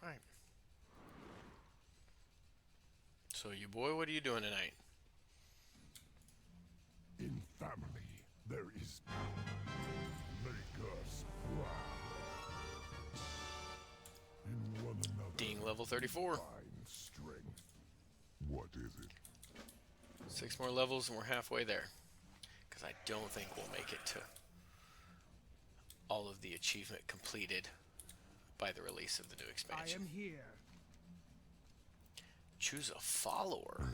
Alright. So, you boy, what are you doing tonight? In family, there is make us proud. In one another, Ding level 34. find strength. What is it? 6 more levels and we're halfway there. Because I don't think we'll make it to all of the achievement completed by the release of the new I expansion. am here. Choose a follower.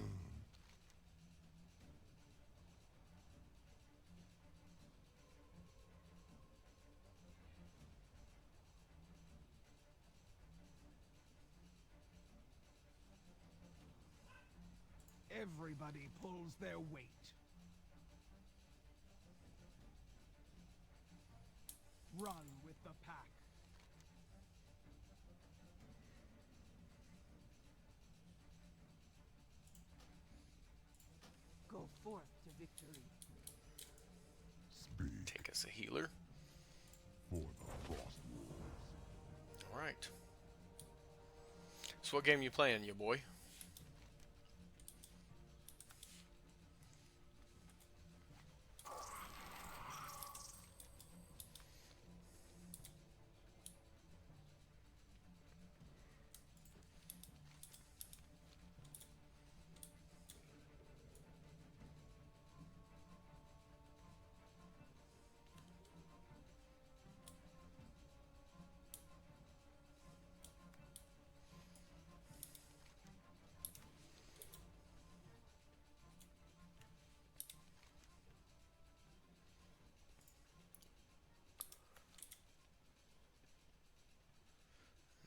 Everybody pulls their weight. Run with the pack. Go forth to victory. Speak Take us a healer. for the Frost Wolves. Alright. So what game you playing, you boy?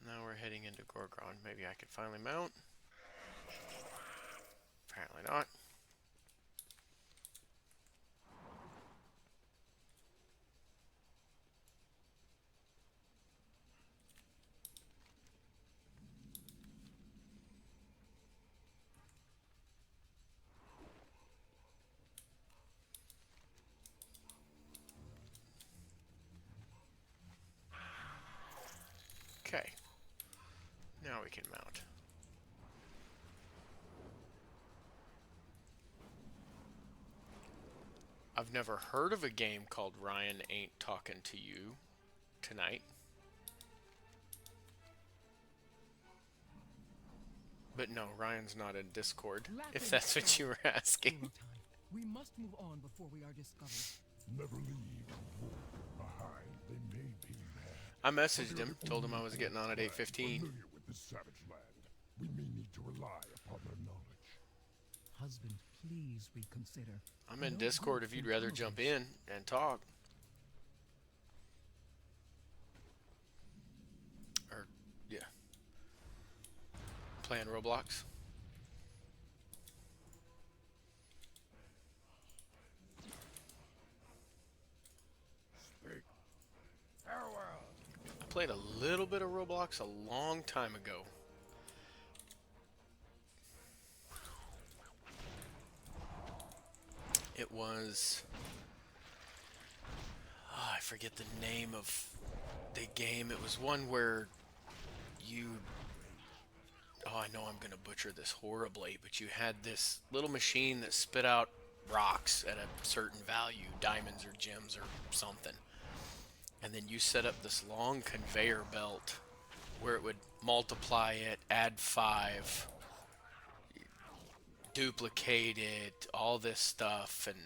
Now we're heading into Gorgon. Maybe I can finally mount. Apparently not. Okay. Now we can mount. I've never heard of a game called Ryan Ain't Talking to You Tonight. But no, Ryan's not in Discord, if that's what you were asking. We must move on before we are discovered. Never leave a wolf behind. They may be mad. I messaged him, told him I was getting on at 8:15. Familiar with this savage land, we may need to rely upon their knowledge. Husband, please reconsider. I'm in No Discord good if you'd can rather come of jump this. in and talk. Or, yeah. Playing Roblox. Speak. Farewell. I played a little bit of Roblox a long time ago. It was... Oh, I forget the name of the game. It was one where you... Oh, I know I'm going to butcher this horribly, but you had this little machine that spit out rocks at a certain value, diamonds or gems or something. And then you set up this long conveyor belt where it would multiply it, add 5, duplicate it, all this stuff, and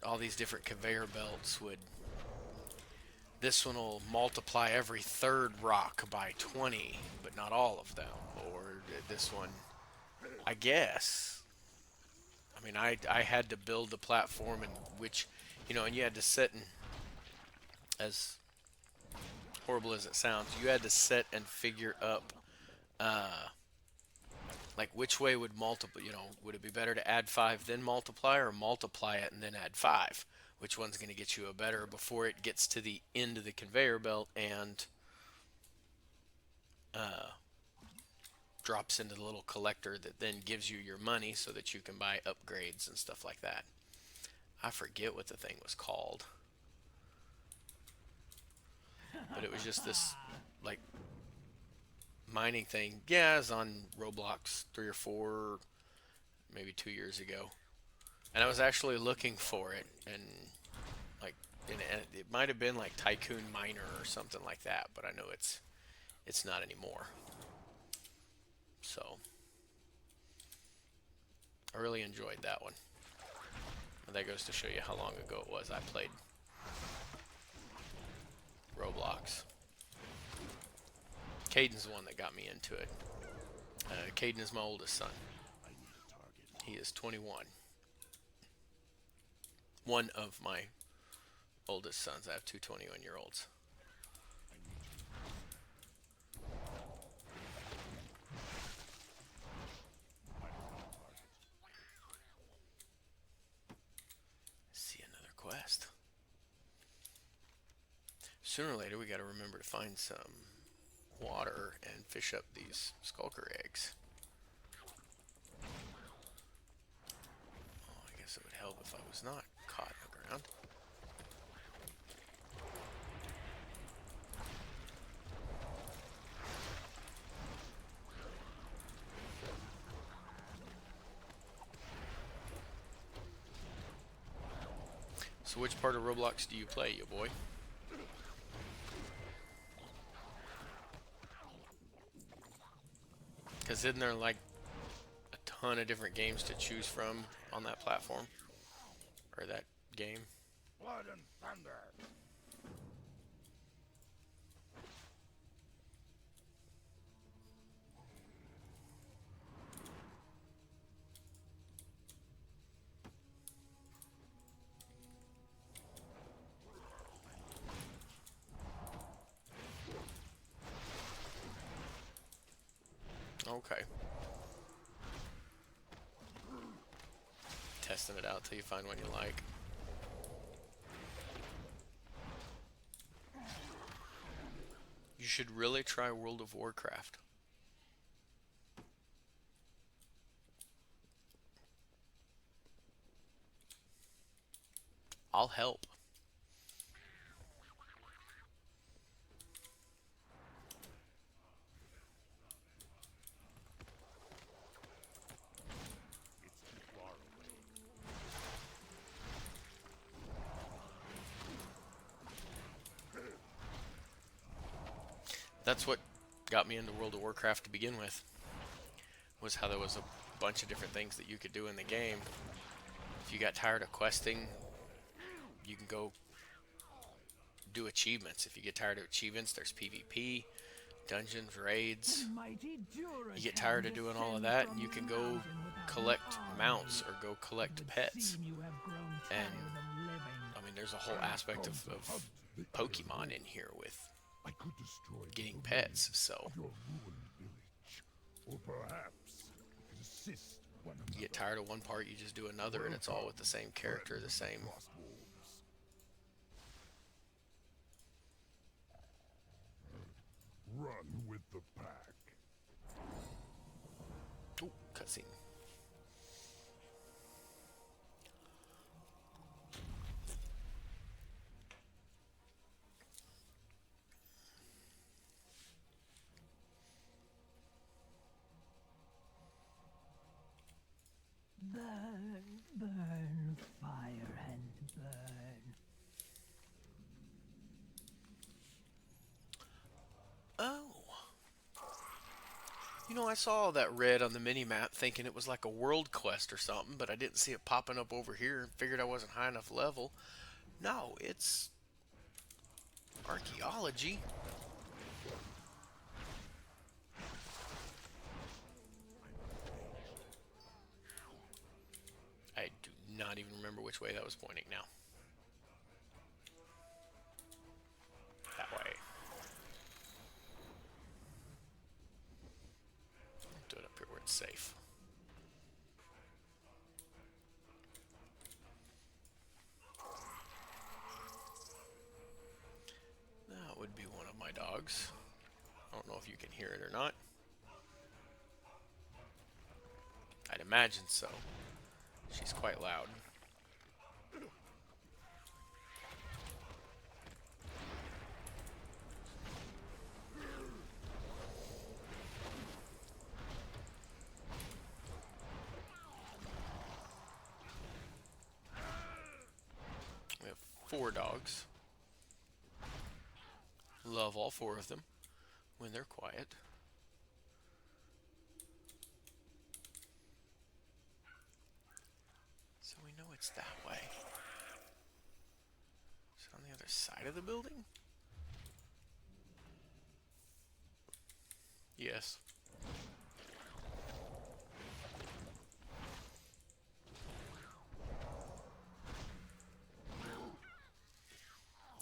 all these different conveyor belts would... This one will multiply every third rock by 20, but not all of them. Or this one, I guess. I mean, I had to build the platform, and which, and you had to set, and as horrible as it sounds, you had to set and figure up, like which way would multiply, would it be better to add 5 then multiply, or multiply it and then add 5? Which one's going to get you a better before it gets to the end of the conveyor belt and drops into the little collector that then gives you your money so that you can buy upgrades and stuff like that. I forget what the thing was called. But it was just this, like, mining thing, yeah, I was on Roblox 3 or 4, maybe 2 years ago, and I was actually looking for it, and like, and it might have been like Tycoon Miner or something like that, but I know it's not anymore. So I really enjoyed that one. And that goes to show you how long ago it was I played Roblox. Caden's the one that got me into it. Caden is my oldest son. He is 21. One of my oldest sons. I have two 21-year-olds. See another quest. Sooner or later, we got to remember to find some water and fish up these skulker eggs. Oh, I guess it would help if I was not caught in the ground. So which part of Roblox do you play, you boy? Because isn't there like a ton of different games to choose from on that platform? Or that game? Blood and thunder. Okay. Testing it out till you find one you like. You should really try World of Warcraft. I'll help. It's too far away. That's what got me into World of Warcraft to begin with. Was how there was a bunch of different things that you could do in the game. If you got tired of questing, you can go do achievements. If you get tired of achievements, there's PvP, dungeons, raids. You get tired of doing all of that, and you can go collect mounts or go collect pets. And I mean, there's a whole aspect of Pokemon in here with I could destroy getting the pets. So your ruined village. Or perhaps we could assist one another. you get tired of one part, you just do another, and it's all with the same character, the same. Run with the pack. Oh, cutscene. Burn, burn, fire and burn. Oh. You know, I saw all that red on the mini-map thinking it was like a world quest or something, but I didn't see it popping up over here and figured I wasn't high enough level. No, it's archaeology. I do not even remember which way that was pointing now. That way. Do it up here where it's safe. That would be one of my dogs. I don't know if you can hear it or not. I'd imagine so. She's quite loud. 4 dogs. Love all 4 of them when they're quiet. So we know it's that way. Is it on the other side of the building? Yes.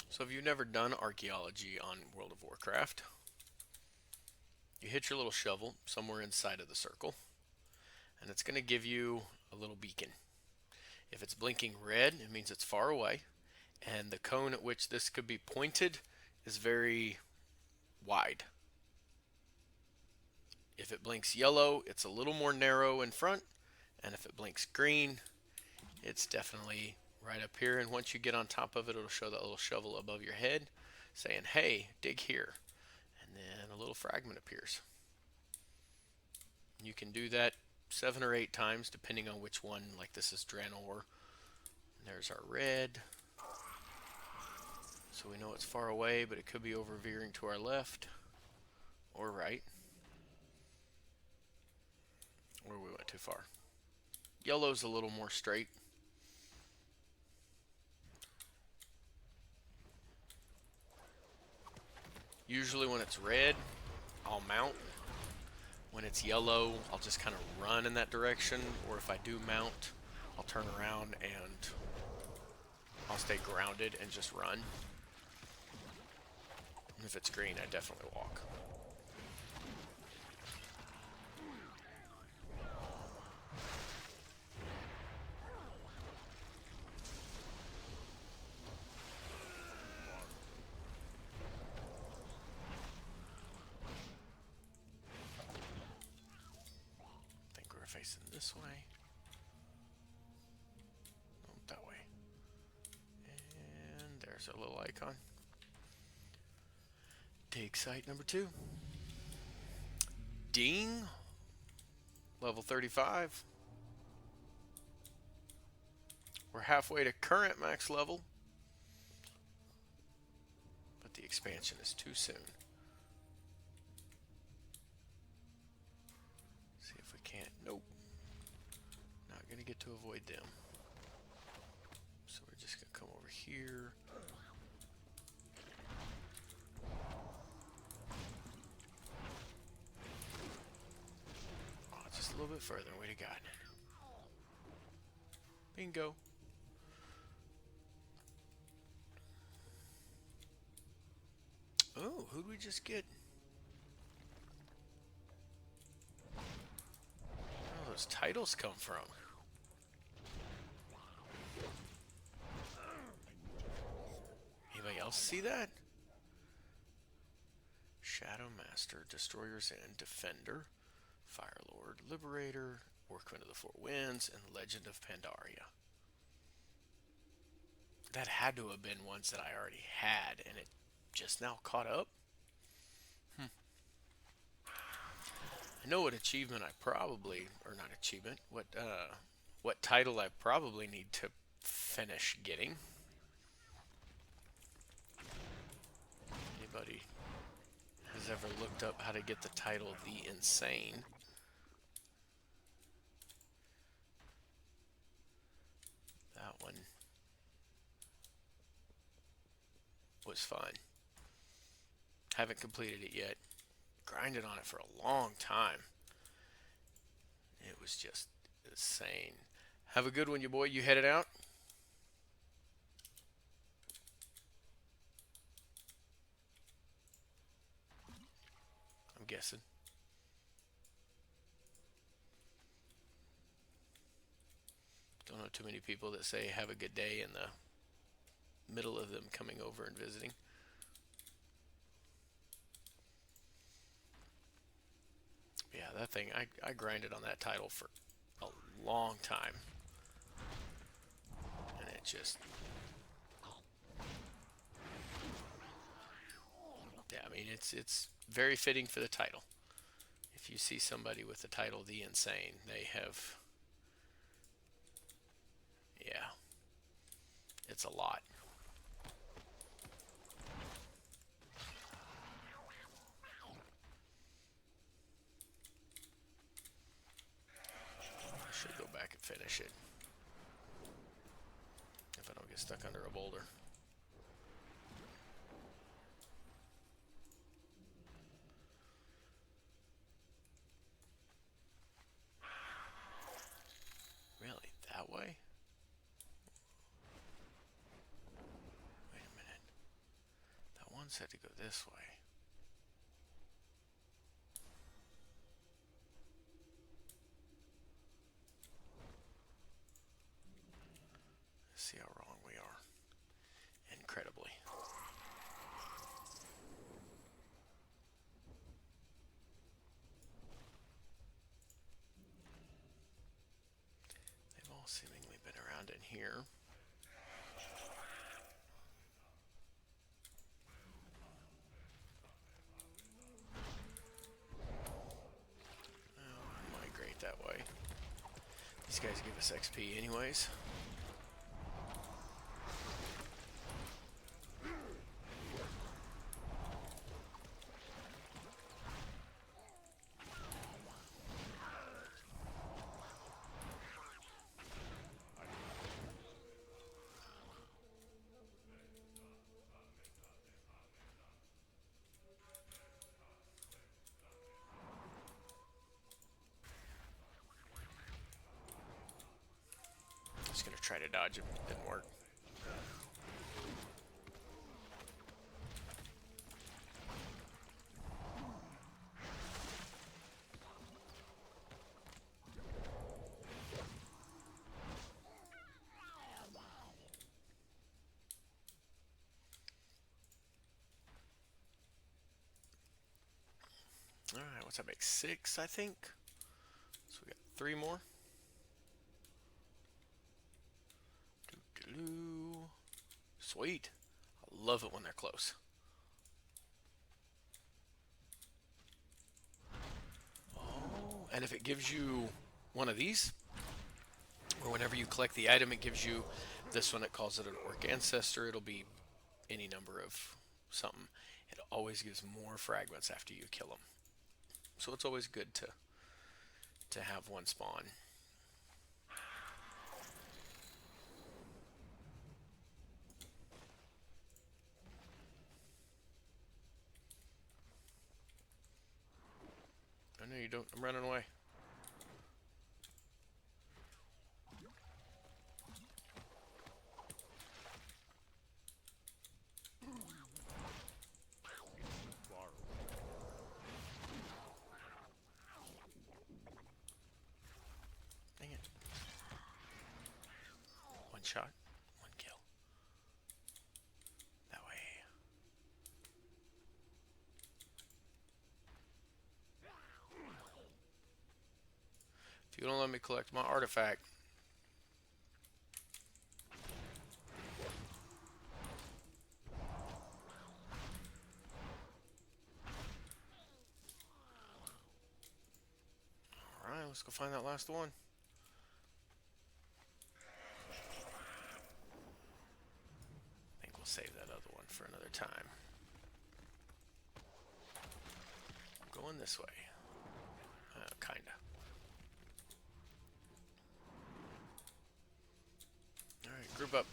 So if you've never done archaeology on World of Warcraft, you hit your little shovel somewhere inside of the circle, and it's going to give you a little beacon. If it's blinking red, it means it's far away, and the cone at which this could be pointed is very wide. If it blinks yellow, it's a little more narrow in front, and if it blinks green, it's definitely right up here. And once you get on top of it, it'll show that little shovel above your head saying, hey, dig here. And then a little fragment appears. You can do that 7 or 8 times depending on which one. Like this is Draenor. There's our red. So we know it's far away, but it could be over veering to our left or right. Or we went too far. Yellow's a little more straight. Usually when it's red, I'll mount. When it's yellow, I'll just kind of run in that direction. Or if I do mount, I'll turn around and I'll stay grounded and just run. And if it's green, I definitely walk. Facing this way. Oh, that way. And there's our little icon. Dig site number 2. Ding. Level 35. We're halfway to current max level. But the expansion is too soon. Nope. Not gonna get to avoid them. So we're just gonna come over here. Oh, just a little bit further. Way to God. Bingo. Oh, who'd we just get? Those titles come from? Anybody else see that? Shadow Master, Destroyer's End, Defender, Firelord, Liberator, Orcmon of the Four Winds, and Legend of Pandaria. That had to have been ones that I already had, and it just now caught up. I know what achievement I probably, or not achievement, what title I probably need to finish getting. Anybody has ever looked up how to get the title The Insane? That one was fun. Haven't completed it yet. Grinded on it for a long time. It was just insane. Have a good one, you boy. You headed out? I'm guessing. Don't know too many people that say have a good day in the middle of them coming over and visiting. Yeah, that thing, I grinded on that title for a long time. And it just... Yeah, I mean, it's very fitting for the title. If you see somebody with the title The Insane, they have... Yeah. It's a lot. should. If I don't get stuck under a boulder. Really? That way? Wait a minute. That one said to go this way. Let's see how wrong we are. Incredibly. They've all seemingly been around in here. Migrate that way. These guys give us XP anyways. Just gonna try to dodge him. Didn't work. Alright, what's that make? 6, I think? So we got 3 more. Doo-doo-doo. Sweet. I love it when they're close. Oh, and if it gives you one of these, or whenever you collect the item, it gives you this one. It calls it an Orc Ancestor. It'll be any number of something. It always gives more fragments after you kill them. So it's always good to have one spawn. Oh no, you don't. I'm running away. Dang it. One shot, one kill. That way. If you don't let me collect my artifact. Alright, let's go find that last one. I think we'll save that other one for another time. I'm going this way. Kinda. Alright, group up.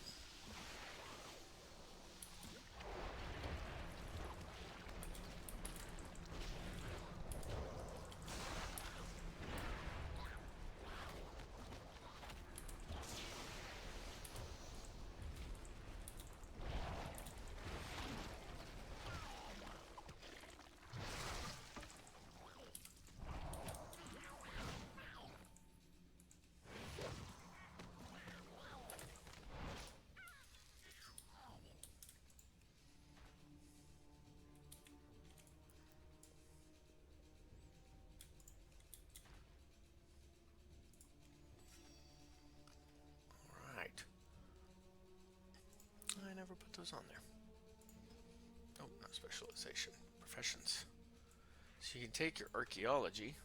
I never put those on there. Nope, not specialization. Professions. So you can take your archaeology.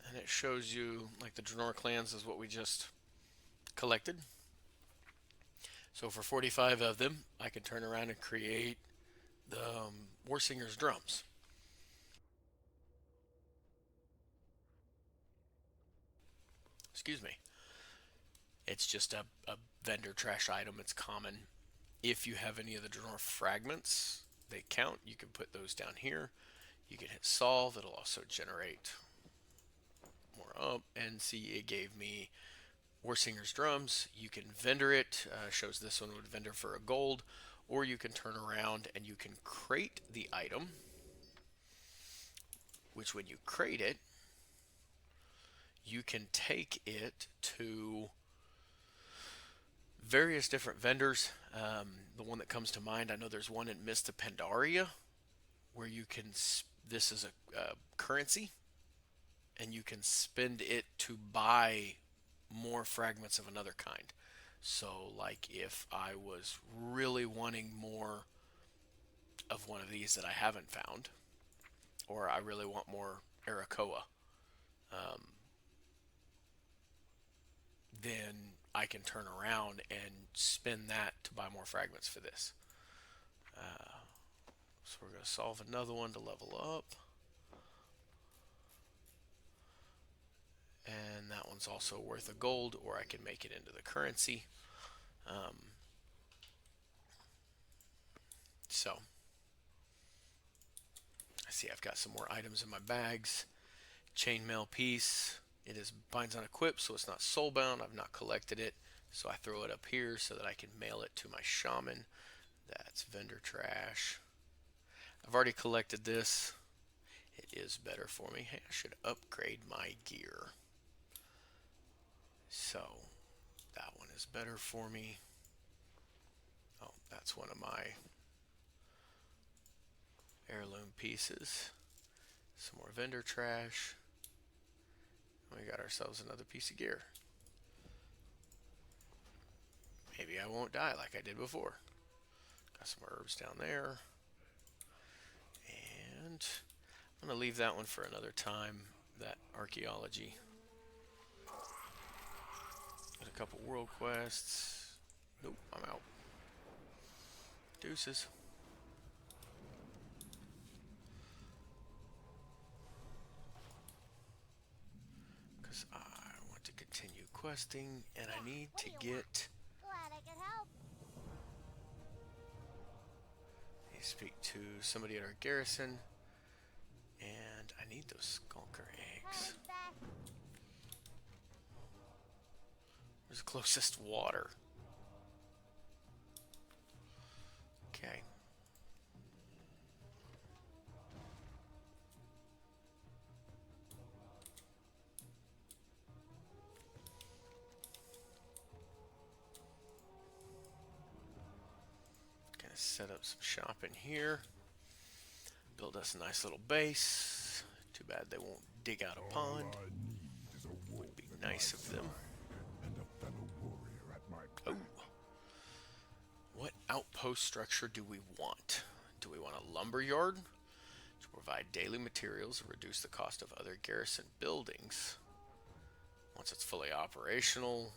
And it shows you, like the Draenor clans is what we just collected. So for 45 of them, I can turn around and create the War Singer's drums. excuse me. It's just a vendor trash item. It's common. If you have any of the Draenor fragments, they count. You can put those down here. You can hit solve. It'll also generate more up. And see, it gave me Warsinger's drums. You can vendor it. Shows this one would vendor for a gold. Or you can turn around and you can crate the item. Which when you crate it, you can take it to various different vendors. The one that comes to mind, I know there's one in Mista Pandaria where you can, this is a currency, and you can spend it to buy more fragments of another kind. So like if I was really wanting more of one of these that I haven't found, or I really want more Arakoa, then I can turn around and spend that to buy more fragments for this. So we're going to solve another one to level up. And that one's also worth a gold, or I can make it into the currency. So I see I've got some more items in my bags. Chainmail piece. It is binds on equip, so it's not soulbound. I've not collected it, so I throw it up here so that I can mail it to my shaman. That's vendor trash. I've already collected this. It is better for me. Hey, I should upgrade my gear. So that one is better for me. Oh, that's one of my heirloom pieces. Some more vendor trash. We got ourselves another piece of gear. Maybe I won't die like I did before. Got some herbs down there. And I'm going to leave that one for another time, that archaeology. Got a couple world quests. Nope, I'm out. Deuces. Because I want to continue questing, and I need to get... Glad I could help. I need to speak to somebody at our garrison, and I need those skulker eggs. Coming back. Where's the closest water? Okay. Gonna set up some shop in here. Build us a nice little base. Too bad they won't dig out a pond. All I need is a wolf Would be at nice my of them. side and a fellow warrior at my Oh. back. What outpost structure do we want? Do we want a lumber yard to provide daily materials and reduce the cost of other garrison buildings? Once it's fully operational,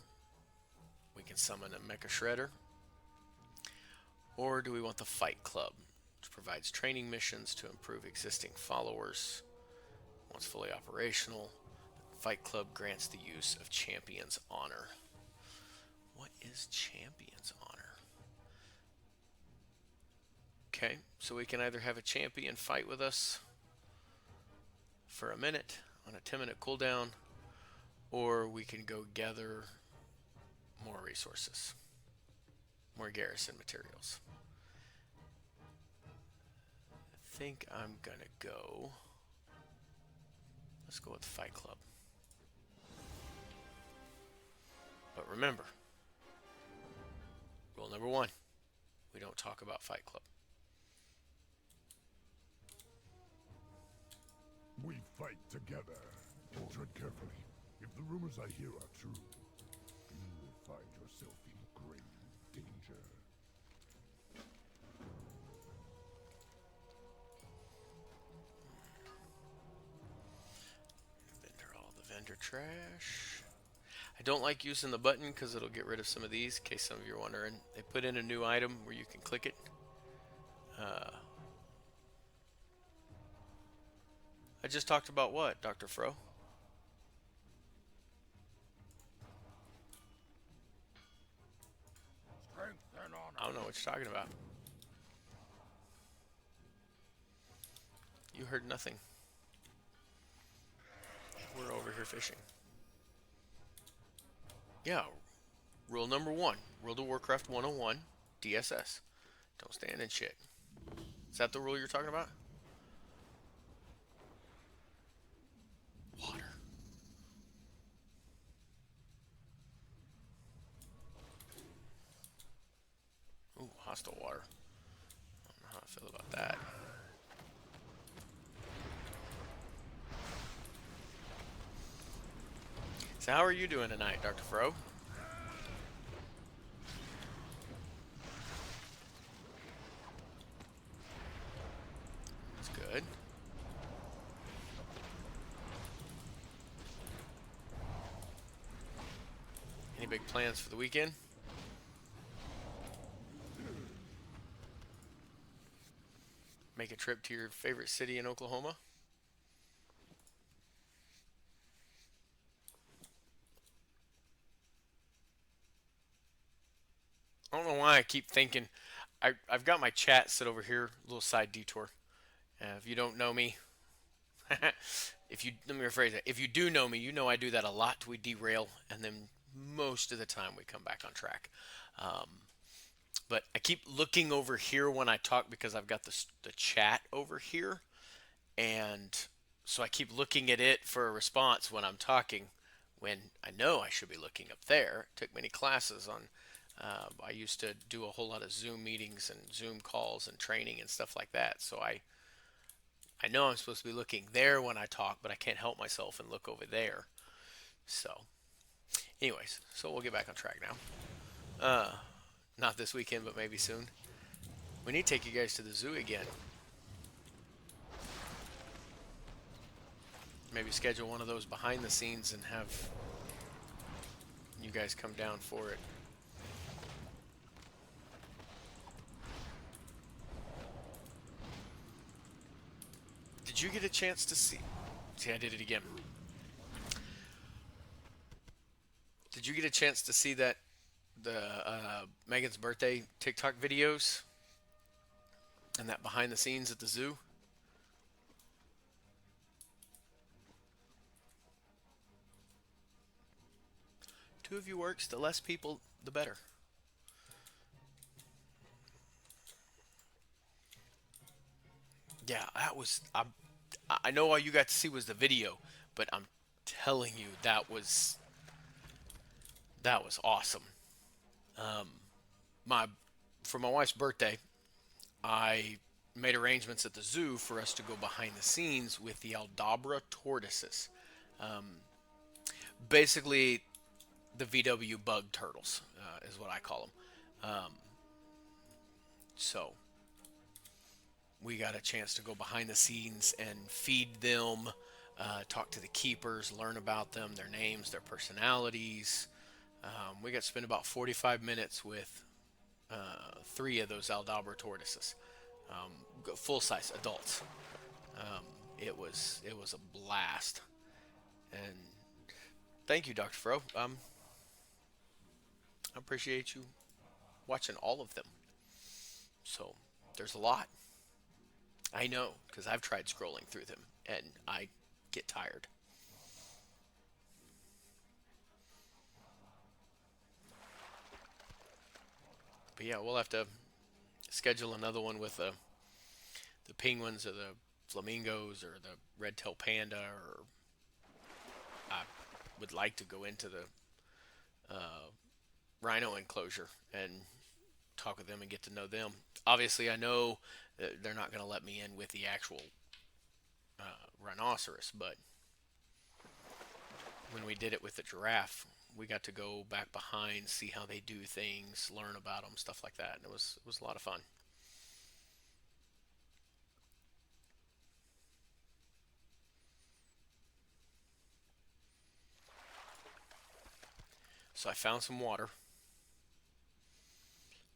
we can summon a mecha shredder. Or do we want the fight club, which provides training missions to improve existing followers? Once fully operational, the fight club grants the use of champion's honor. What is champion's honor? Okay, so we can either have a champion fight with us for a minute on a 10-minute cooldown, or we can go gather more resources, more garrison materials. I think I'm gonna go, let's go with Fight Club. But remember, rule number 1, we don't talk about Fight Club. We fight together. Tread carefully. If the rumors I hear are true, you will find yourself in grave danger. Vendor all the vendor trash. I don't like using the button because it'll get rid of some of these, in case some of you are wondering. They put in a new item where you can click it. I just talked about what, Dr. Fro? don't know what you're talking about. You heard nothing. We're over here fishing. Yeah. Rule number 1. World of Warcraft 101. DSS. Don't stand in shit. Is that the rule you're talking about? Water. Ooh, hostile water. I don't know how I feel about that. So how are you doing tonight, Dr. Fro? That's good. Any big plans for the weekend? Make a trip to your favorite city in Oklahoma? I don't know why I keep thinking. I've got my chat set over here, a little side detour. If you don't know me, let me rephrase that. If you do know me, you know I do that a lot. We derail, and then most of the time we come back on track. Um, but I keep looking over here when I talk because I've got the chat over here, and so I keep looking at it for a response when I'm talking, when I know I should be looking up there. Took many classes on. I used to do a whole lot of Zoom meetings and Zoom calls and training and stuff like that. So I know I'm supposed to be looking there when I talk, but I can't help myself and look over there. So, anyways, so we'll get back on track now. Not this weekend, but maybe soon. We need to take you guys to the zoo again. Maybe schedule one of those behind the scenes and have you guys come down for it. Did you get a chance to see? See, I did it again. Did you get a chance to see the Megan's birthday TikTok videos and that behind the scenes at the zoo? Two of you works, the less people, the better. Yeah, that was. I know all you got to see was the video, but I'm telling you that was awesome. My for my wife's birthday, I made arrangements at the zoo for us to go behind the scenes with the Aldabra tortoises. Basically, the VW bug turtles is what I call them. So we got a chance to go behind the scenes and feed them, talk to the keepers, learn about them, their names, their personalities. We got to spend about 45 minutes with 3 of those Aldabra tortoises, full size adults. It was a blast, and thank you, Dr. Fro. I appreciate you watching all of them. So there's a lot. I know because I've tried scrolling through them and I get tired. But yeah, we'll have to schedule another one with the penguins or the flamingos or the red-tailed panda, or I would like to go into the rhino enclosure and talk with them and get to know them. Obviously, I know that they're not going to let me in with the actual rhinoceros, but when we did it with the giraffe, we got to go back behind, see how they do things, learn about them, stuff like that. And it was a lot of fun. So I found some water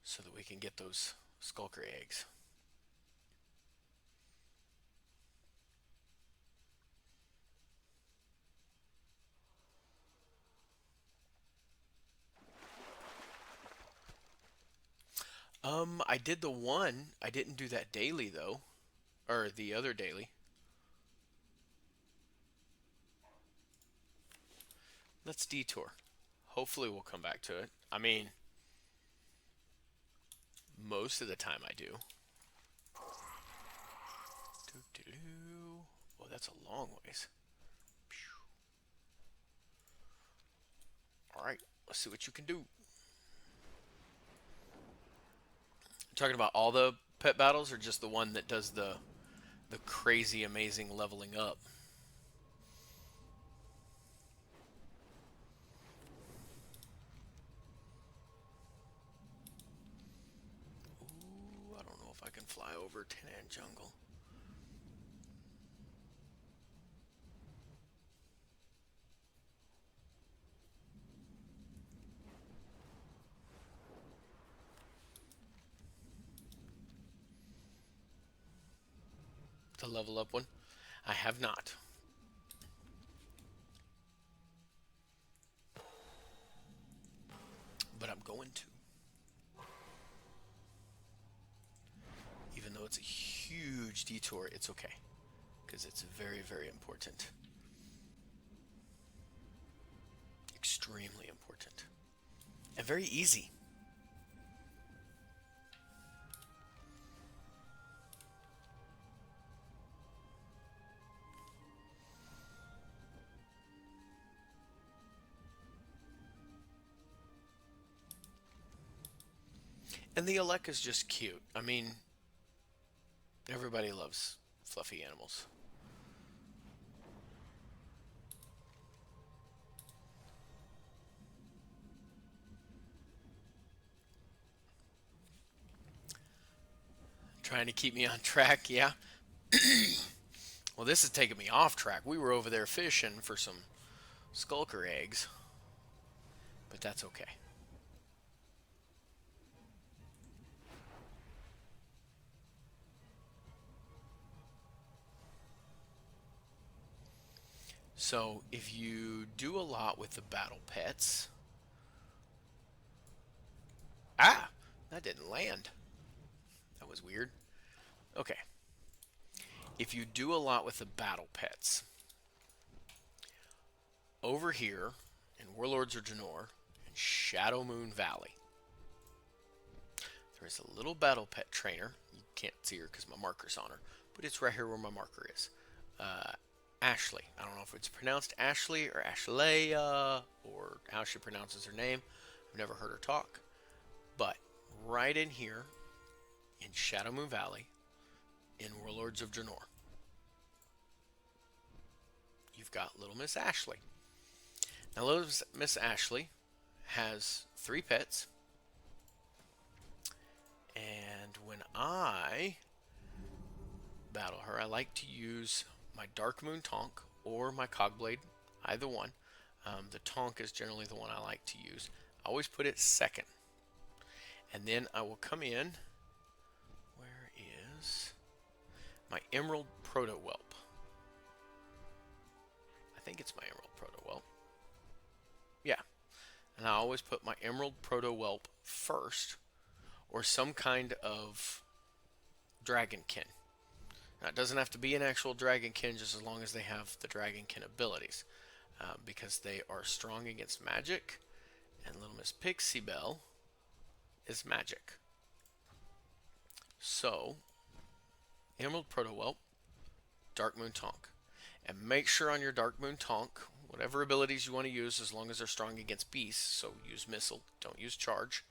so that we can get those skulker eggs. I did the one. I didn't do that daily though, or the other daily. Let's detour. Hopefully we'll come back to it. I mean, most of the time I do. Doo-doo-doo. Oh, that's a long ways. All right, let's see what you can do. Talking about all the pet battles, or just the one that does the crazy amazing leveling up? Ooh, I don't know if I can fly over Tanan Jungle. The level up one? I have not. But I'm going to. Even though it's a huge detour, it's okay. Because it's very, very important. Extremely important. And very easy. And the Alec is just cute. I mean, everybody loves fluffy animals. Trying to keep me on track, yeah. Well, this is taking me off track. We were over there fishing for some skulker eggs, but that's okay. So, if you do a lot with the battle pets. Ah! That didn't land. That was weird. Okay. If you do a lot with the battle pets, over here in Warlords of Draenor and Shadow Moon Valley, there is a little battle pet trainer. You can't see her because my marker's on her, but it's right here where my marker is. Ashley. I don't know if it's pronounced Ashley or Ashleia or how she pronounces her name. I've never heard her talk. But right in here in Shadow Moon Valley in Warlords of Draenor, you've got little Miss Ashley. Now, little Miss Ashley has 3 pets. And when I battle her, I like to use my Dark Moon Tonk or my Cogblade, either one. The Tonk is generally the one I like to use. I always put it second. And then I will come in. Where is my Emerald Proto Whelp? I think it's my Emerald Proto Whelp. Yeah. And I always put my Emerald Proto Whelp first, or some kind of Dragonkin. Now, it doesn't have to be an actual Dragonkin, just as long as they have the Dragonkin abilities, because they are strong against magic, and little Miss Pixie Belle is magic. So, Emerald Proto Whelp, Dark Moon Tonk. And make sure on your Dark Moon Tonk, whatever abilities you want to use, as long as they're strong against beasts, so use Missile, don't use Charge.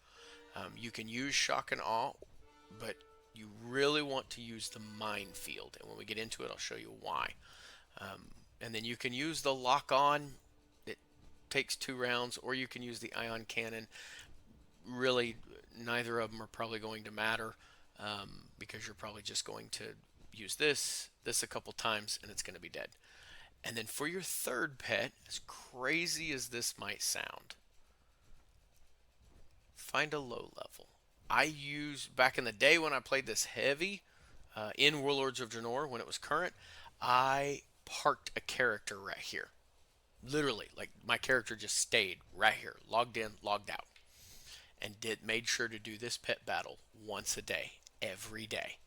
You can use Shock and Awe, but you really want to use the Minefield. And when we get into it, I'll show you why. And then you can use the Lock On. It takes 2 rounds, or you can use the Ion Cannon. Really, neither of them are probably going to matter, because you're probably just going to use this a couple times, and it's going to be dead. And then for your third pet, as crazy as this might sound, find a low level. I used, back in the day when I played this heavy in Warlords of Draenor, when it was current, I parked a character right here. Literally, like my character just stayed right here, logged in, logged out. and made sure to do this pet battle once a day, every day,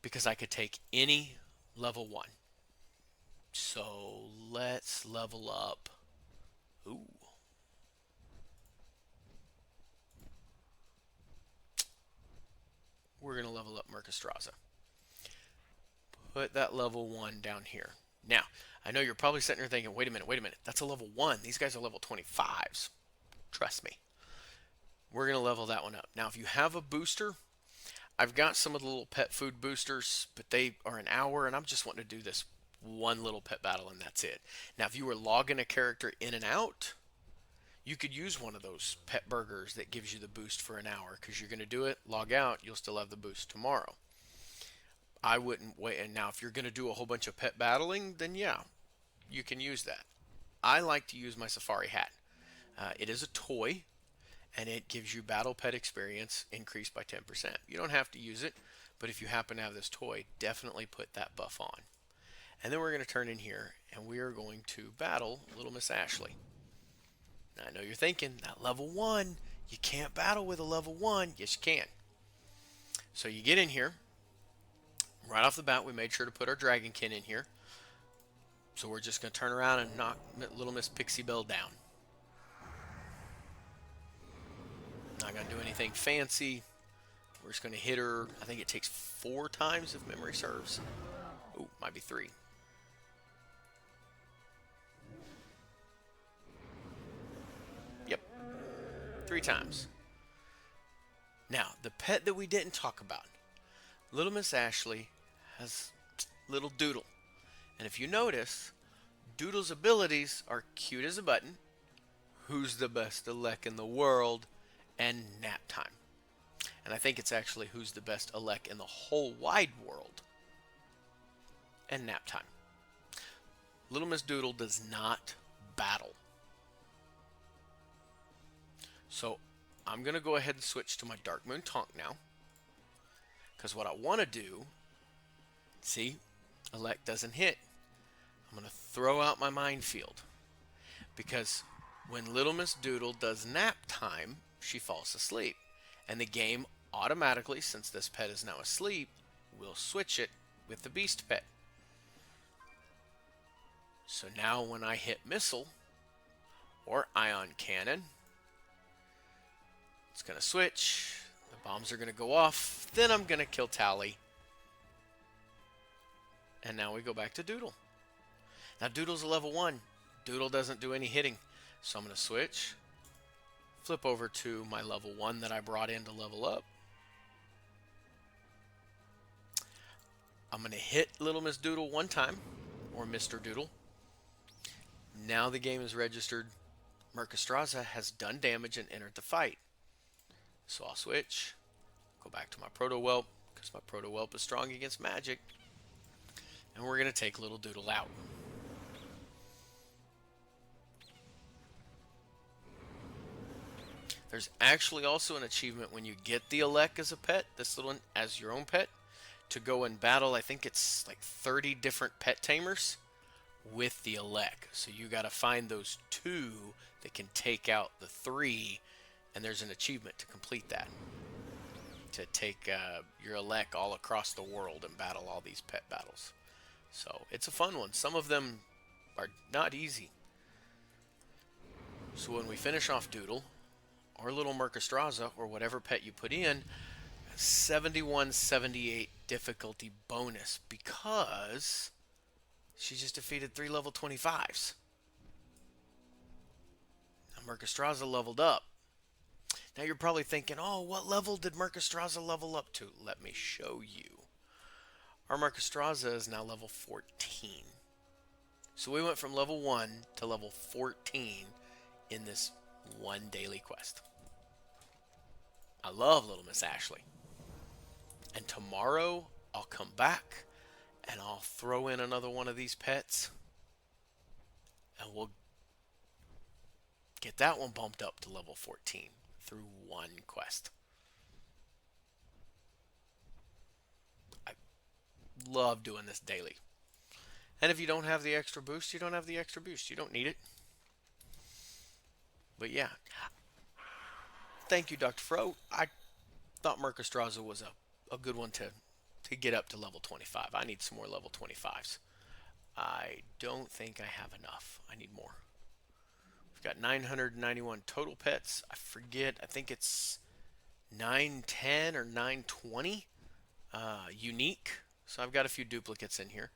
because I could take any level 1. So let's level up. Ooh. We're going to level up Mercastraza. Put that level 1 down here. Now, I know you're probably sitting there thinking, wait a minute. That's a level 1. These guys are level 25s. Trust me. We're going to level that one up. Now, if you have a booster, I've got some of the little pet food boosters, but they are an hour, and I'm just wanting to do this one little pet battle, and that's it. Now, if you were logging a character in and out, you could use one of those pet burgers that gives you the boost for an hour, because you're going to do it, log out, you'll still have the boost tomorrow. I wouldn't wait. And now, if you're going to do a whole bunch of pet battling, then yeah, you can use that. I like to use my safari hat. It is a toy, and it gives you battle pet experience increased by 10%. You don't have to use it, but if you happen to have this toy, definitely put that buff on. And then we're going to turn in here, and we are going to battle Little Miss Ashley. Now, I know you're thinking, that level 1, you can't battle with a level 1. Yes, you can. So you get in here. Right off the bat, we made sure to put our Dragonkin in here. So we're just going to turn around and knock Little Miss Pixie Belle down. Not going to do anything fancy. We're just going to hit her. I think it takes 4 times if memory serves. Oh, might be 3. Yep. 3 times. Now, the pet that we didn't talk about. Little Miss Ashley has little Doodle. And if you notice, Doodle's abilities are cute as a button, who's the best elect in the world, and nap time. And I think it's actually who's the best elect in the whole wide world, and nap time. Little Miss Doodle does not battle. So I'm going to go ahead and switch to my Dark Moon Tonk now. Because what I want to do, see, elect doesn't hit. I'm going to throw out my minefield. Because when Little Miss Doodle does nap time, she falls asleep. And the game automatically, since this pet is now asleep, will switch it with the beast pet. So now when I hit missile or ion cannon, it's going to switch. The bombs are going to go off. Then I'm going to kill Tally. And now we go back to Doodle. Now Doodle's a level 1. Doodle doesn't do any hitting. So I'm going to switch. Flip over to my level 1 that I brought in to level up. I'm going to hit Little Miss Doodle 1 time. Or Mr. Doodle. Now the game is registered. Mercastraza has done damage and entered the fight. So I'll switch. Go back to my Proto-Whelp. Because my Proto-Whelp is strong against magic. And we're going to take Little Doodle out. There's actually also an achievement when you get the elect as a pet, this little one as your own pet, to go and battle, I think it's like 30 different pet tamers with the elect. So you got to find those 2 that can take out the 3, and there's an achievement to complete that. To take your elect all across the world and battle all these pet battles. So it's a fun one. Some of them are not easy. So when we finish off Doodle, or Little Mercastraza, or whatever pet you put in, 71-78 difficulty bonus, because she just defeated 3 level 25s. Now Mercastraza leveled up. Now you're probably thinking, oh, what level did Mercastraza level up to? Let me show you. Our Mercastraza is now level 14. So we went from level 1 to level 14 in this one daily quest. I love Little Miss Ashley. And tomorrow I'll come back and I'll throw in another one of these pets. And we'll get that one bumped up to level 14 through one quest. I love doing this daily. And if you don't have the extra boost, you don't have the extra boost. You don't need it. But yeah. Thank you, Dr. Fro. I thought Mercastraza was a good one to get up to level 25. I need some more level 25s. I don't think I have enough. I need more. We've got 991 total pets. I forget. I think it's 910 or 920 unique. So I've got a few duplicates in here.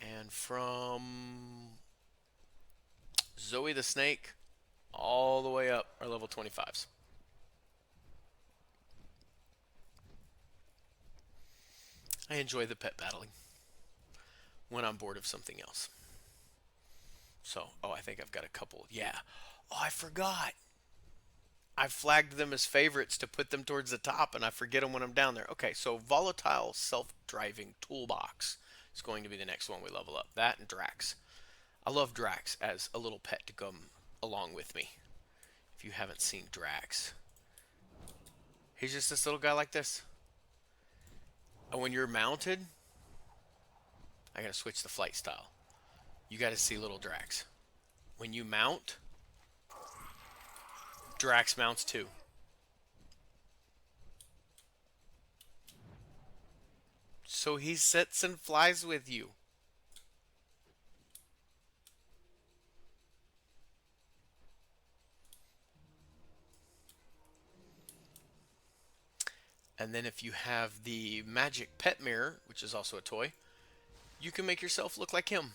And from Zoe the Snake all the way up are level 25s. I enjoy the pet battling when I'm bored of something else. So, oh, I think I've got a couple. Yeah. Oh, I forgot. I flagged them as favorites to put them towards the top, and I forget them when I'm down there. Okay, so Volatile Self-Driving Toolbox is going to be the next one we level up. That and Drax. I love Drax as a little pet to come along with me. If you haven't seen Drax, he's just this little guy like this. And when you're mounted, I gotta switch the flight style. You gotta see little Drax. When you mount, Drax mounts too. So he sits and flies with you. And then if you have the magic pet mirror, which is also a toy, you can make yourself look like him.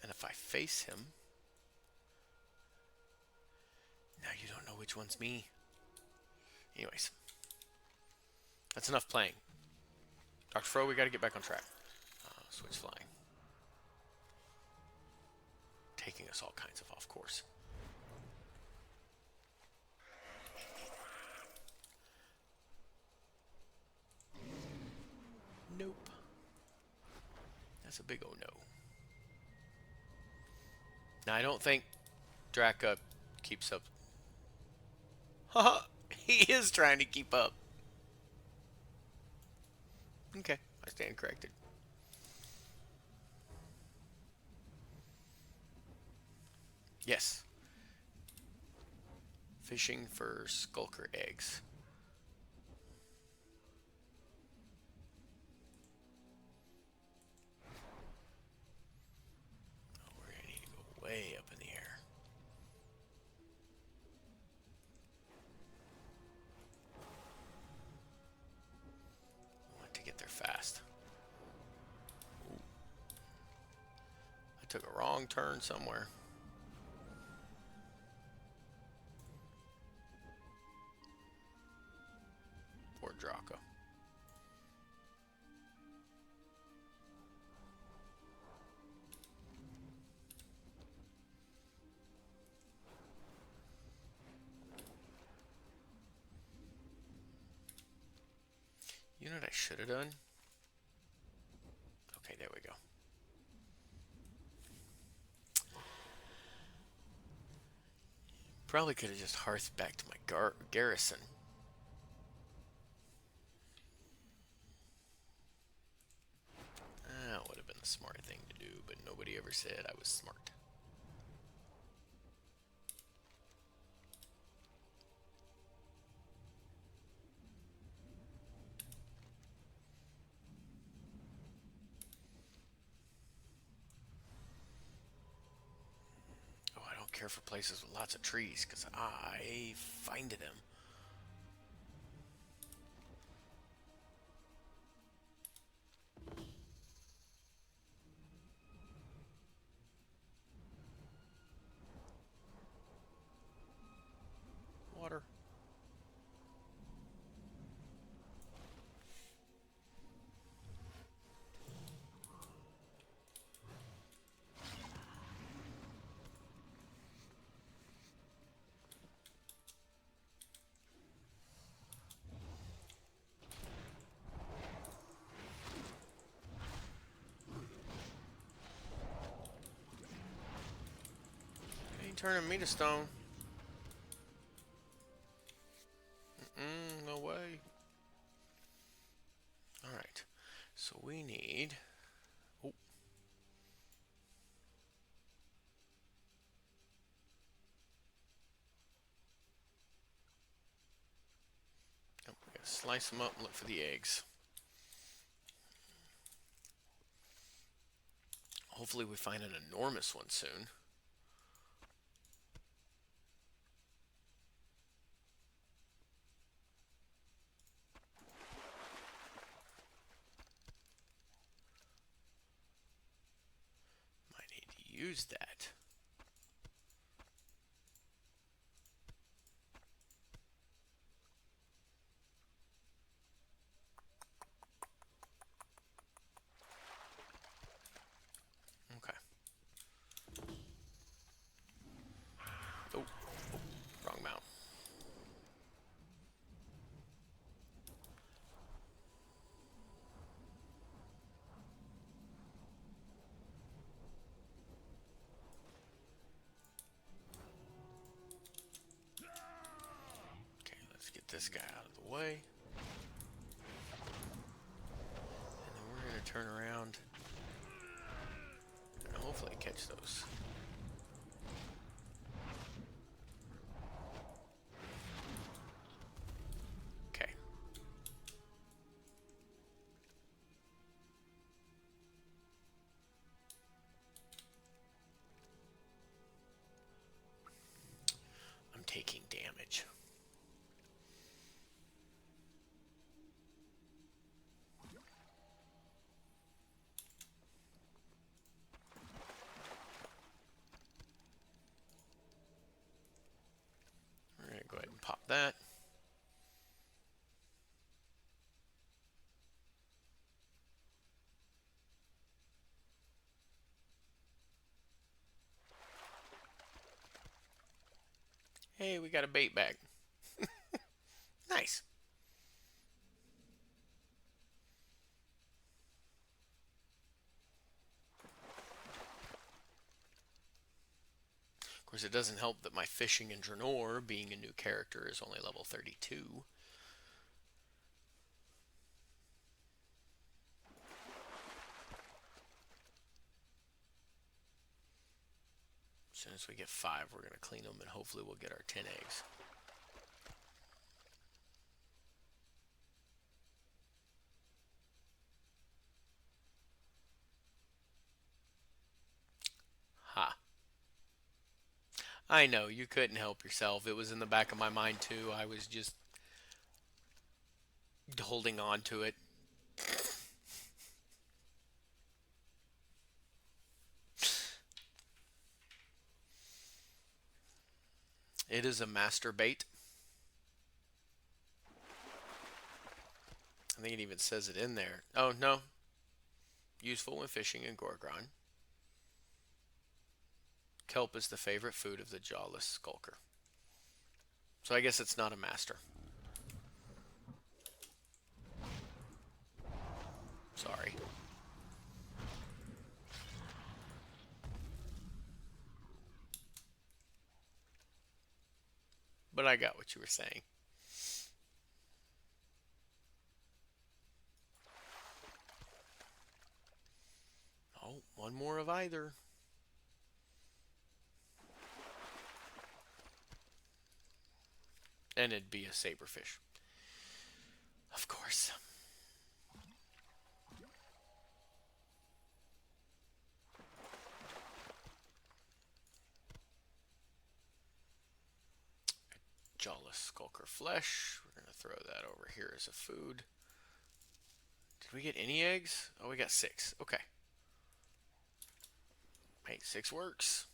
And if I face him, now you don't know which one's me. Anyways, that's enough playing. Dr. Fro, we got to get back on track. Switch flying. Taking us all kinds of off course. Nope. That's a big oh no. Now, I don't think Draka keeps up. Haha, he is trying to keep up. Okay, I stand corrected. Yes. Fishing for skulker eggs. Oh, we're going to need to go way up in the air. I want to get there fast. Ooh. I took a wrong turn somewhere. Poor Draka. You know what I should have done? Okay, there we go. Probably could have just hearthed back to my garrison. That would have been the smart thing to do, but nobody ever said I was smart. Oh, I don't care for places with lots of trees, because I find them. Water. Ain't turning me to stone. No way. Alright. So we need... Oh. Slice them up and look for the eggs. Hopefully we find an enormous one soon. Might need to use that. Okay. Oh, wrong mount. Okay, let's get this guy out of the way. And then we're going to turn around and hopefully catch those. Okay. I'm taking damage. We're going to go ahead and pop that. Hey, we got a bait bag. Nice. Of course, it doesn't help that my fishing in Draenor, being a new character, is only level 32. As soon as we get 5, we're going to clean them, and hopefully we'll get our 10 eggs. Ha. I know, you couldn't help yourself. It was in the back of my mind, too. I was just holding on to it. It is a master bait. I think it even says it in there. Oh, no. Useful when fishing in Gorgon. Kelp is the favorite food of the jawless skulker. So I guess it's not a master. Sorry. But I got what you were saying. Oh, one more of either. And it'd be a saberfish. Of course. Jawless skulker flesh. We're going to throw that over here as a food. Did we get any eggs? Oh, we got 6. Okay. Hey, 6 works.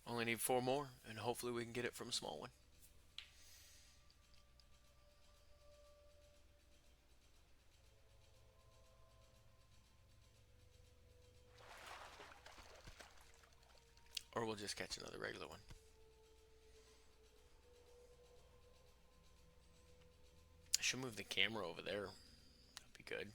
Only need 4 more, and hopefully we can get it from a small one. Or we'll just catch another regular one. I should move the camera over there. That'd be good.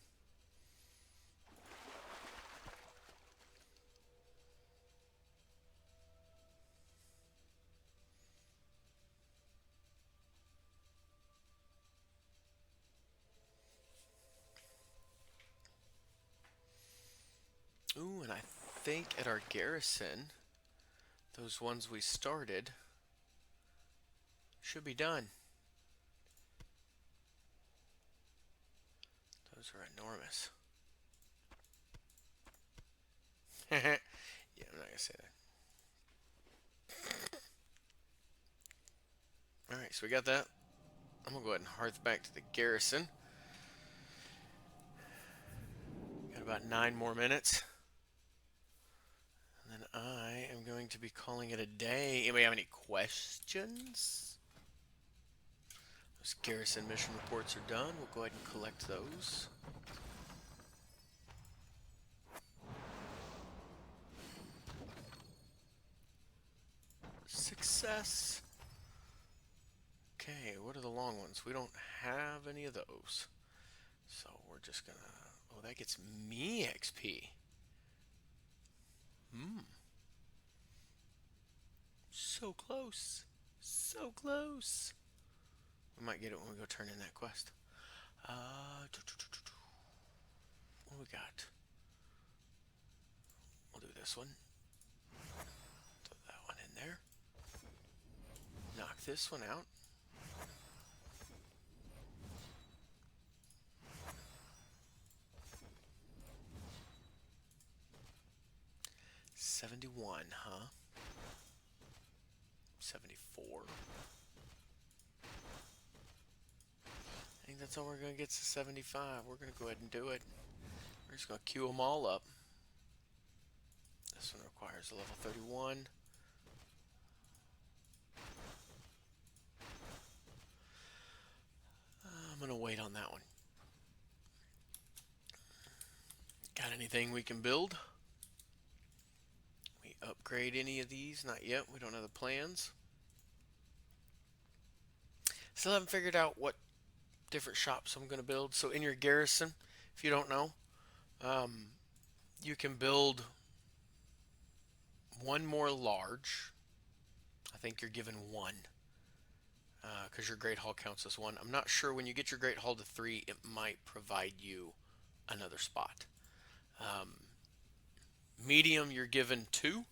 Ooh, and I think at our garrison, those ones we started should be done. Those are enormous. Yeah, I'm not gonna say that. Alright, so we got that. I'm gonna go ahead and hearth back to the garrison. Got about 9 more minutes. And then I am going to be calling it a day. Anybody have any questions? Those garrison mission reports are done. We'll go ahead and collect those. Success. Okay, what are the long ones? We don't have any of those. So we're just gonna... Oh, that gets me XP. So close. So close. We might get it when we go turn in that quest. What do we got? We'll do this one. Throw that one in there. Knock this one out. $71, huh? 74. I think that's all we're going to get to 75. We're going to go ahead and do it. We're just going to queue them all up. This one requires a level 31. I'm going to wait on that one. Got anything we can build? We upgrade any of these? Not yet. We don't have the plans. Still haven't figured out what different shops I'm going to build. So in your garrison, if you don't know, you can build one more large. I think you're given one because your Great Hall counts as one. I'm not sure when you get your Great Hall to 3, it might provide you another spot. Medium, you're given 2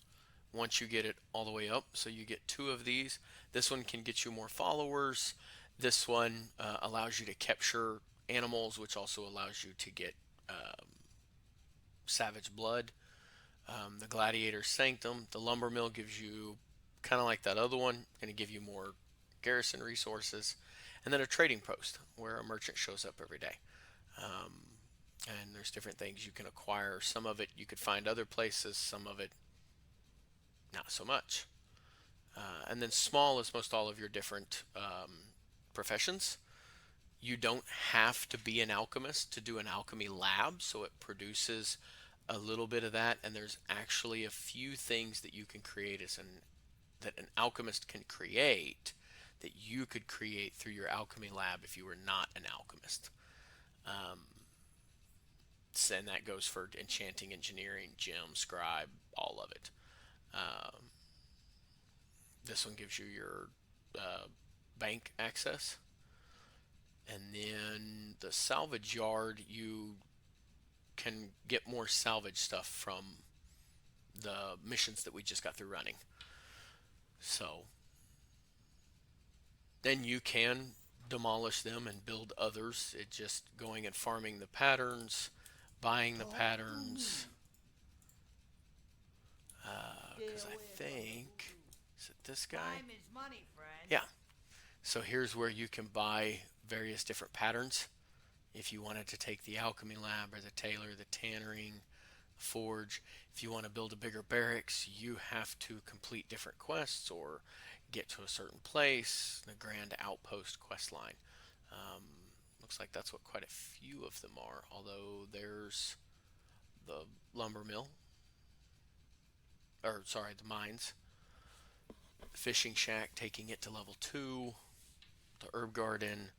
once you get it all the way up. So you get 2 of these. This one can get you more followers. This one allows you to capture animals, which also allows you to get savage blood. The Gladiator Sanctum, the Lumber Mill gives you kind of like that other one, going to give you more garrison resources, and then a trading post where a merchant shows up every day. And there's different things you can acquire. Some of it you could find other places, some of it not so much. And then small is most all of your different professions. You don't have to be an alchemist to do an alchemy lab, so it produces a little bit of that, and there's actually a few things that you can create that an alchemist can create that you could create through your alchemy lab if you were not an alchemist. And that goes for enchanting, engineering, gem, scribe, all of it. This one gives you your bank access. And then the salvage yard, you can get more salvage stuff from the missions that we just got through running. So then you can demolish them and build others. It's just going and farming the patterns, buying the patterns. Because I think, is it this guy? Time is money, friend. Yeah. So here's where you can buy various different patterns. If you wanted to take the alchemy lab or the tailor, the tannering, forge, if you want to build a bigger barracks, you have to complete different quests or get to a certain place, the Grand Outpost quest line. Looks like that's what quite a few of them are, although there's the lumber mill, or sorry, the mines, the fishing shack, taking it to level 2, the herb garden,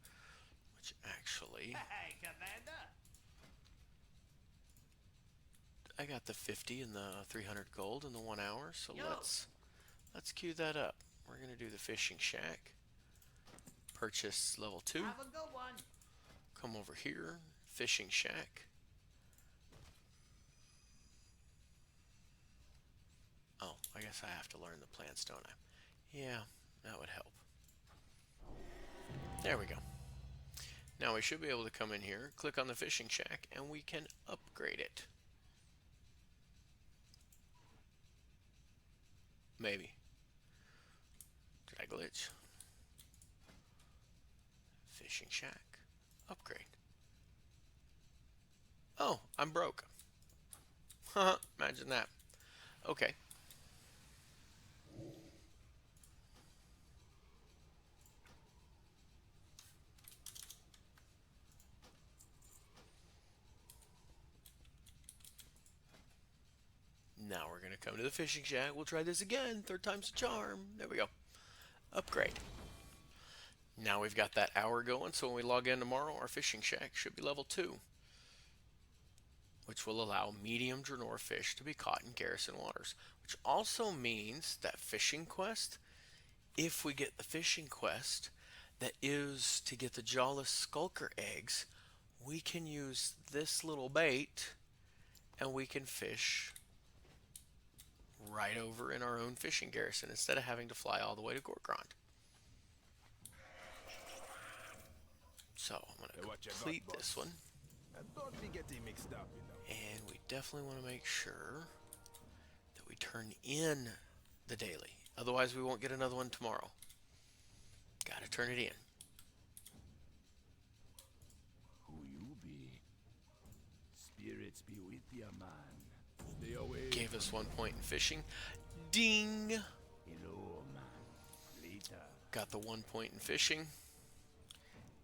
which actually, Hey, Commander. I got the 50 and the 300 gold in the 1 hour, so Yo. let's queue that up. We're gonna do the fishing shack. Purchase level 2. Have a good one. Come over here, fishing shack. Oh, I guess I have to learn the plans, don't I? Yeah, that would help. There we go. Now we should be able to come in here, click on the fishing shack, and we can upgrade it. Maybe. Did I glitch? Fishing shack. Upgrade. Oh, I'm broke. Haha, imagine that. Okay. Now we're going to come to the fishing shack. We'll try this again. Third time's a charm. There we go. Upgrade. Now we've got that hour going, so when we log in tomorrow, our fishing shack should be level 2, which will allow medium Draenor fish to be caught in garrison waters, which also means that fishing quest, if we get the fishing quest that is to get the jawless skulker eggs, we can use this little bait and we can fish right over in our own fishing garrison instead of having to fly all the way to Gorgrond. So I'm going to complete this one. And don't be getting mixed up, you know. And we definitely want to make sure that we turn in the daily. Otherwise we won't get another one tomorrow. Got to turn it in. Who you be? Spirits be with ya, man. Stay away. Gave us 1 point in fishing. Ding! Hello, man. Later. Got the 1 point in fishing.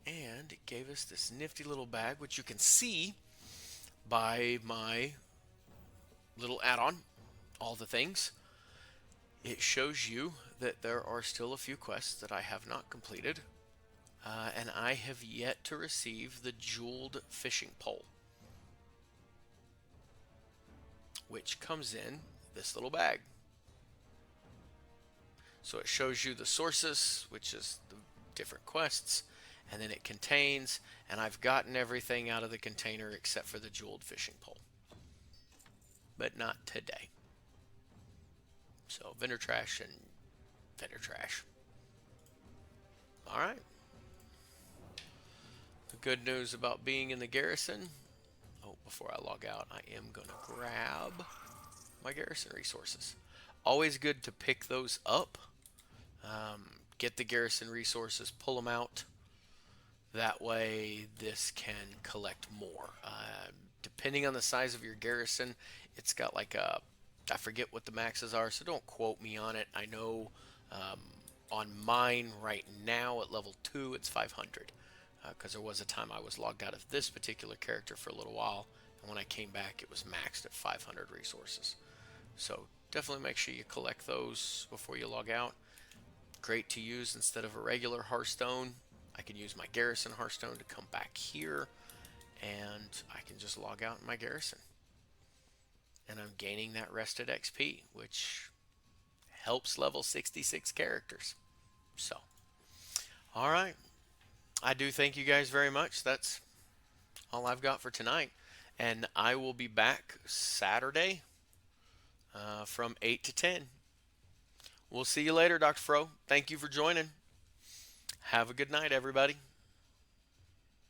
And it gave us this nifty little bag, which you can see by my little add-on, all the things. It shows you that there are still a few quests that I have not completed. And I have yet to receive the jeweled fishing pole, which comes in this little bag. So it shows you the sources, which is the different quests, and then it contains, and I've gotten everything out of the container except for the jeweled fishing pole. But not today. So vendor trash and vendor trash. Alright. The good news about being in the garrison. Oh, before I log out, I am going to grab my garrison resources. Always good to pick those up. Get the garrison resources, pull them out. That way this can collect more. Depending on the size of your garrison, it's got like a, I forget what the maxes are, so don't quote me on it. I know on mine right now at level 2 it's 500. Because there was a time I was logged out of this particular character for a little while, and when I came back it was maxed at 500 resources. So definitely make sure you collect those before you log out. Great to use instead of a regular Hearthstone. I can use my garrison Hearthstone to come back here, and I can just log out in my garrison. And I'm gaining that rested XP, which helps level 66 characters. So, alright. I do thank you guys very much. That's all I've got for tonight. And I will be back Saturday from 8 to 10. We'll see you later, Dr. Fro. Thank you for joining. Have a good night, everybody.